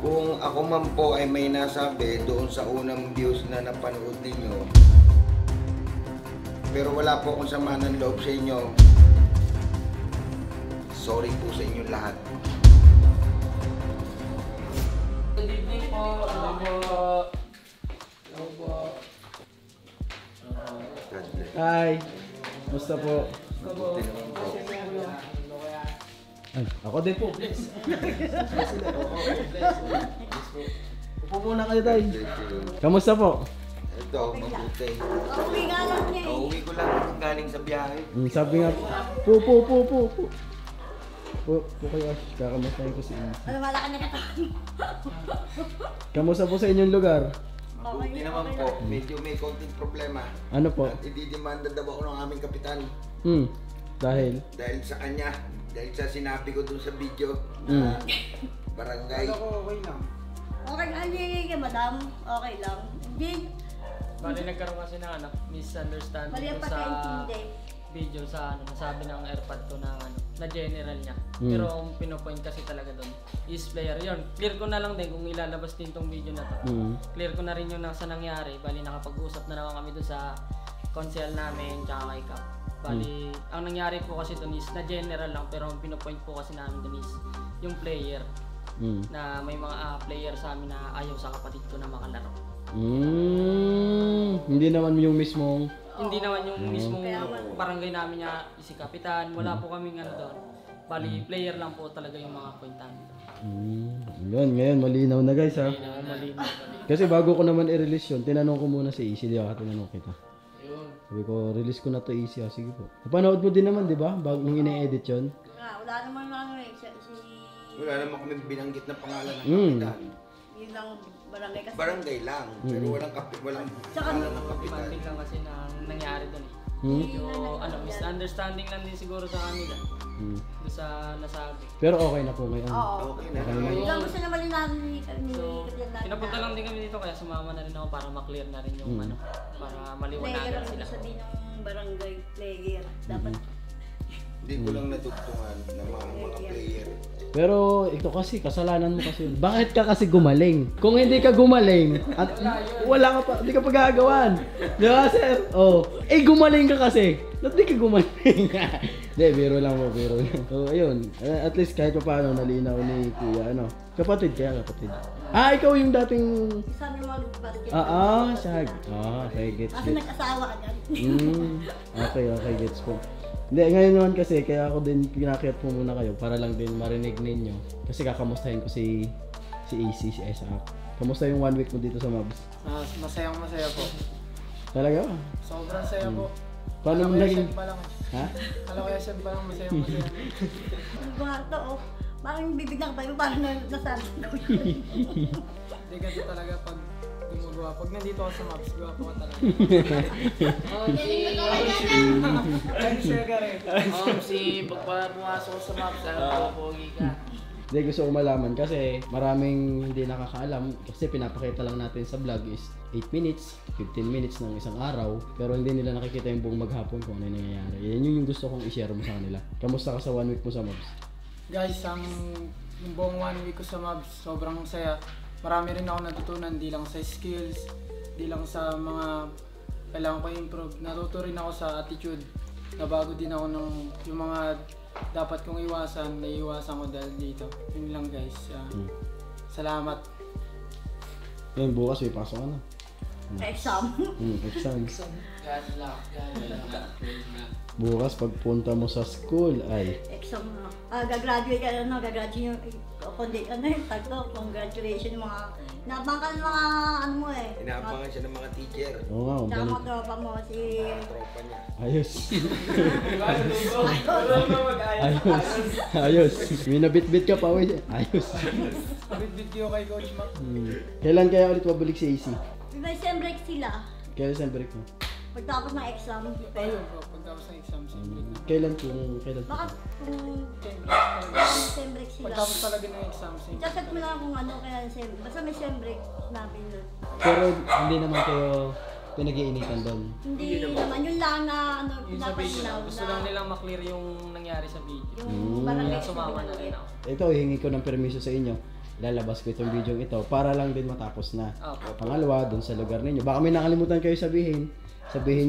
Kung ako man po ay may nasabi doon sa unang views na napanood ninyo, pero wala po akong sama ng loob sa inyo, sorry po sa inyong lahat. Good evening po. Hello po. Hello po. God bless. Hi! Musta po? Mabuti naman po. Ay, ako din po. Upo muna kayo tayo. Kamusta po? Ito, mabuti. Uwi nga lang niya eh. Uwi ko lang galing sa biyahe. Sabi nga, po. Po kayo, kakamustahin ko si Ina. Ano wala ka nakatawa? Kamusta po sa inyong lugar? Mabuti naman po. Medyo may konting problema. Ano po? At ididemanda daw ako ng aming kapitan. Dahil? Dahil sa kanya. Dahil sa sinabi ko dun sa video na barangay. Okay lang. Okay lang niya, madam. Okay lang. Hindi. Bali nagkaroon kasi ng misunderstanding Mali ang ko sa pagkaintindi. video sa nasabi ng airpod ko na na general niya. Pero ang pinopoint kasi talaga doon is player yon. Clear ko na lang din kung ilalabas din tong video na to. Clear ko na rin yung nasa nangyari. Bali nakapag-usap na naman kami doon sa consel namin tsaka kay Cap. Bali, ang nangyari po kasi doon is na general lang pero ang pinopoint po kasi namin doon is yung player na may mga player sa amin na ayaw sa kapatid ko na makalaro. Hindi naman yung mismong... Hindi naman yung mismong barangay namin niya si Kapitan. Wala po kaming doon. Bali, player lang po talaga yung mga point namin. Yun, ngayon malinaw na guys ha. Malinaw. Kasi bago ko naman i-release yun, tinanong ko muna si Easy, di ba? Tinanong kita. Yun. Sabi ko, release ko na to Easy. Sige po. Napanood mo din naman, di ba? Bago nung ine-edit yun. Wala naman Wala naman kami binanggit na pangalan ng kapitan. yun lang barangay kasi. Barangay lang. Pero walang walang Tsaka, pangalan ng kapitan. Demanding lang kasi na nangyari doon eh. Medyo misunderstanding lang din siguro sa kanila. Doon sa nasabi. Pero okay na po ngayon. Oo. Okay na. Yun lang gusto naman namin ni So, pinapunta lang din kami dito kaya sumama na rin ako para ma-clear na rin yung para player maliwanagan ang sila. sabihin ng barangay player. Dapat Hindi ko lang natugtungan ng mga player. Pero ito kasi, kasalanan mo kasi. Bakit ka kasi gumaling? Kung hindi ka gumaling, at wala ka pa, hindi ka pa gagawan. Di ba, sir? Oh. Gumaling ka kasi. Ba't di ka gumaling? Hindi, biro lang mo, biro lang. So, ayun. At least kahit pa paano nalinaw ni Kuya, Kapatid kaya, kapatid. Ikaw yung dating... sabi mo mag-basket. Siya. Okay, gets, Kasi gets. nag-asawa agad. Okay, gets po. Hindi, ngayon naman kasi, kaya ako din pinakyat po muna kayo para lang din marinig ninyo. Kasi kakamustahin ko si AC, si Isaac. Kamusta yung 1 week mo dito sa Mavs? Masayang masaya po. Talaga? Sobrang saya po. Paano mo naging... pa lang. Ha? Alam ko yan pa lang masayang masaya. Mga to, parang bibig ng tayo, parang nasabi ko. Hindi ganito talaga pag gumagawa. Pag nandito ako sa maps, gawa po ka talaga. Pagka pumasok ko sa maps, pogi ka. Hindi, gusto ko malaman kasi maraming hindi nakakaalam kasi pinapakita lang natin sa vlog is 8 minutes, 15 minutes ng isang araw pero hindi nila nakikita yung buong maghapon kung ano yung nangyayari. Yan yung gusto kong i-share mo sa kanila. Kamusta ka sa 1 week mo sa Mavs? Guys, yung buong 1 week ko sa Mavs, sobrang saya. Marami rin ako natutunan, di lang sa skills, di lang sa mga kailangan ko improve. Natuto rin ako sa attitude. Nabago din ako ng yung mga dapat kong iwasan, naiiwasan ko dahil dito. Yun lang guys. Salamat. Yun, bukas may pasok ka na. Exam. Exam. God luck. Bukas pagpunta mo sa school ay... Exam na. Gagraduate ka na, gagraduate yung congratulations mga inabangan mga mo eh. Inaabangan siya ng mga teacher. Oo nga, Tsaka galing. mga tropa mo si... Tropa niya. Ayos. Ayos. May nabit-bit ka pa, wey. Ayos. Bit-bit ko kay Coach Mac. Kailan kaya ulit mabalik si AC? May sem break sila. Kailan sa break mo? Pagtapos ng exam. Ayun po, pagtapos ng exam, siyempre. Kailan kung Baka kung sem break sila. Pagtapos talaga ng exam, siyempre. Check mo lang kung ano kaya sem. Basta may sem break namin doon. Pero hindi naman kayo pinag-iinitan doon. Hindi naman yun lang na Yun sa video pinapalinaw lang. Gusto lang nilang maklear yung nangyari sa video. yung barangay Kaya sumama na rin ako. Ito, hihingi ko ng permiso sa inyo. lalabas ko itong video ito para lang din matapos na. Opo. Pangalawa, dun sa lugar ninyo. Baka may nakalimutan kayo sabihin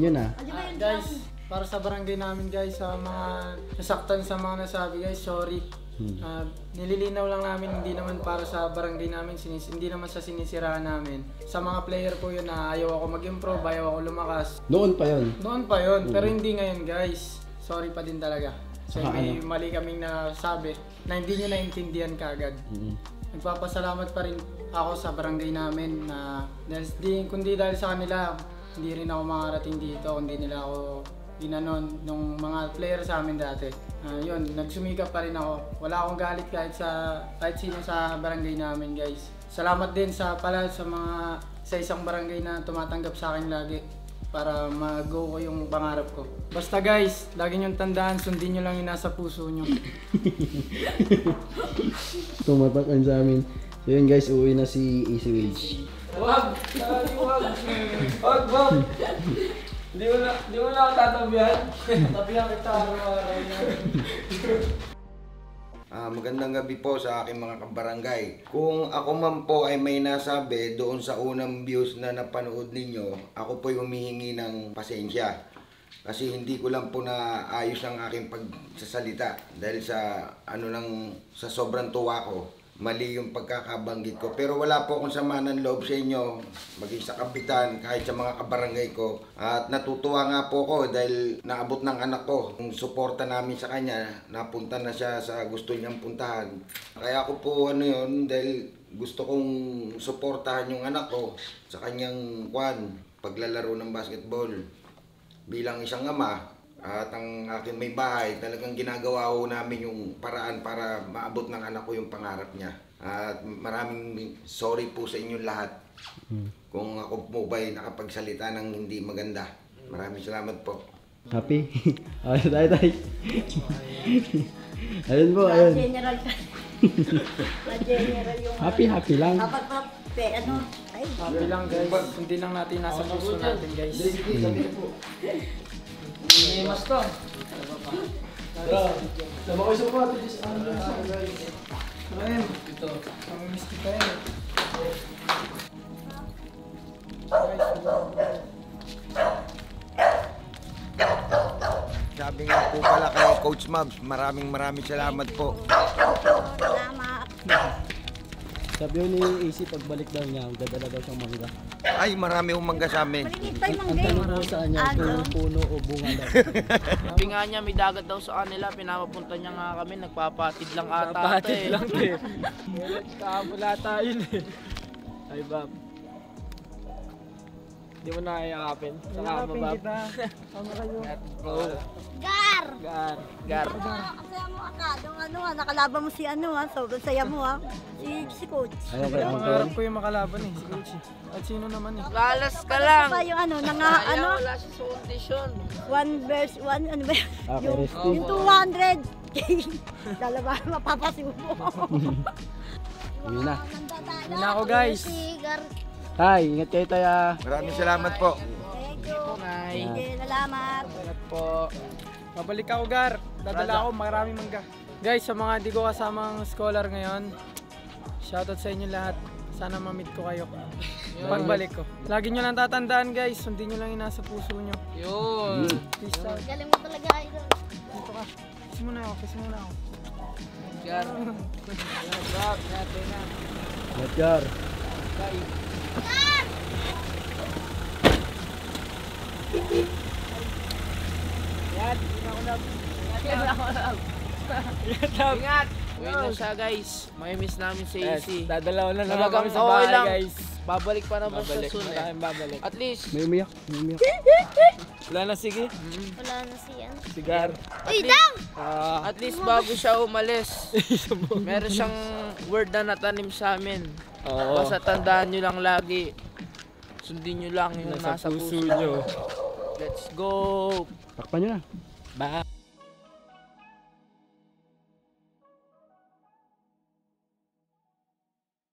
nyo na. Guys, para sa barangay namin guys, sa mga nasaktan sa mga nasabi guys, sorry. Nililinaw lang namin, hindi naman para sa barangay namin, hindi naman sa sinisiraan namin. Sa mga player po yun na ayaw ako mag-improve, ayaw ako lumakas. Noon pa yon. Noon pa yun, pero hindi ngayon guys. Sorry pa din talaga. So may mali kaming nasabi na hindi nyo naintindihan kaagad. Nagpapasalamat pa rin ako sa barangay namin na kundi dahil sa kanila, hindi rin ako makarating dito, kundi nila ako ginanon nung mga player sa amin dati. Yun, nagsumikap pa rin ako. Wala akong galit kahit sino sa barangay namin guys. Salamat din sa isang barangay na tumatanggap sa akin lagi para mag-go ko yung pangarap ko. Basta guys, lagi niyong tandaan, sundin niyo lang yung nasa puso niyo. Tumatak sa amin. So yun guys, uwi na si Easy Wage. Wag! Wag! Di mo na ako tatabihan. Tabihan kita araw-araw niya. Magandang gabi po sa aking mga kabarangay. Kung ako man po ay may nasabi doon sa unang views na napanood ninyo, ako po'y humihingi ng pasensya. Kasi hindi ko lang po na ayos ang aking pagsasalita dahil sa sa sobrang tuwa ko. Mali yung pagkakabanggit ko. Pero wala po akong sama ng loob sa inyo, maging sa kapitan, kahit sa mga kabarangay ko. At natutuwa nga po ko dahil naabot ng anak ko. Yung suporta namin sa kanya, napunta na siya sa gusto niyang puntahan. Kaya ako po dahil gusto kong suportahan yung anak ko sa kanyang paglalaro ng basketball. Bilang isang ama, at ang aking may bahay, talagang ginagawa ko namin yung paraan para maabot ng anak ko yung pangarap niya. At maraming sorry po sa inyong lahat kung ako po ba'y nakapagsalita ng hindi maganda. Maraming salamat po. Happy? Tayo. Ayun po, ayun. General ka. General yung... Happy lang. Dapat pa, ay. Happy lang guys, sundin lang natin nasa puso natin guys. Mas to. Sama ko sa pati, just Ito. Mamimiss kita eh. Sabi nga po pala kay Coach Mabs, maraming salamat po. Salamat. Sabi yun ni AC, pagbalik daw niya, dadala daw siyang mangga. Ay, marami umangga sa amin. Maliliit pa yung Ang tanong ko sa kanya, kung puno o bunga daw. Sabi nga niya, may dagat daw sa kanila. Pinapapunta niya nga kami. Nagpapatid lang ata. Kapatid eh. lang eh. Wala tayo eh. Ay, Bob. Hindi mo na kayakapin. Saka mo, Bob. Gar! Gar. Kasaya mo agad. Yung nakalaban mo si sobrang saya mo si Coach. Ayun kay Pangarap Uncle. ko yung makalaban eh, si Coach eh. At sino naman eh. Lalas ka lang. Pa yung Wala siya sa audition. 1 verse 1, ano ba yun? Okay, resting. Yung 200. Lalaba, mapapasiw mo. Yun na. Yun na ako, guys. Tay, ingat kayo tayo. Maraming salamat po. Thank you. Nay. Sige, salamat. Salamat po. Babalik ako Gar. Dadala ako maraming mangga. Guys, sa mga di ko kasamang scholar ngayon, shoutout sa inyo lahat. Sana ma-meet ko kayo. Pagbalik ko. Lagi nyo lang tatandaan guys, sundin nyo lang yung nasa puso nyo. Yun. Peace out. Galing mo talaga, idol. Dito ka. Kiss muna ako, kiss muna ako. Gar. Bob, natin na. Edgar. Ingat. Uwi na siya guys. May miss namin si AC. Dadalaw na naman Talagang kami sa okay bahay, lang. guys. Babalik pa naman Babalik. sa soon eh. Maraming babalik. At least, May umiyak. Wala na, sige. Wala na si Sigar. Uy, Dang! at least bago siya umalis, meron siyang word na natanim sa amin. Oo. Basta tandaan nyo lang lagi. Sundin nyo lang yung Nasa nasa puso puso nyo. Let's go! Takpan nyo na. Bye.